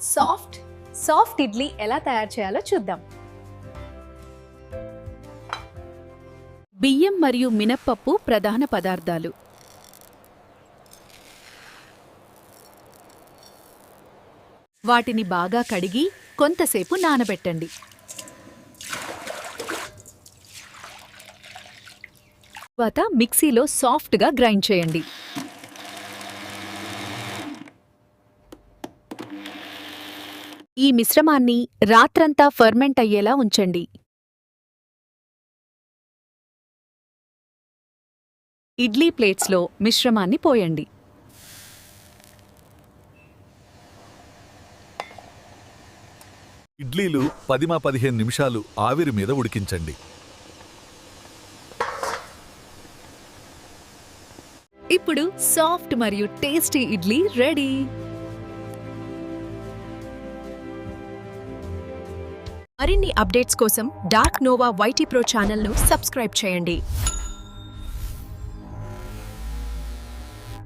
Soft idli ఎలా తయారు చేయాలో చూద్దాం. బియ్యం మరియు మినప్పప్పు ప్రధాన పదార్థాలు. వాటిని బాగా కడిగి కొంతసేపు నానబెట్టండి. తర్వాత మిక్సీలో సాఫ్ట్గా గ్రైండ్ చేయండి. ఈ మిశ్రమాన్ని రాత్రంతా ఫర్మెంట్ అయ్యేలా ఉంచండి. ఇడ్లీ ప్లేట్స్లో మిశ్రమాన్ని పోయండి. ఇడ్లీలు 10-15 నిమిషాలు ఆవిరి మీద ఉడికించండి. ఇప్పుడు సాఫ్ట్ మరియు టేస్టీ ఇడ్లీ రెడీ. మరిన్ని అప్డేట్స్ కోసం డార్క్ నోవా YT Pro ఛానల్ను సబ్స్క్రైబ్ చేయండి.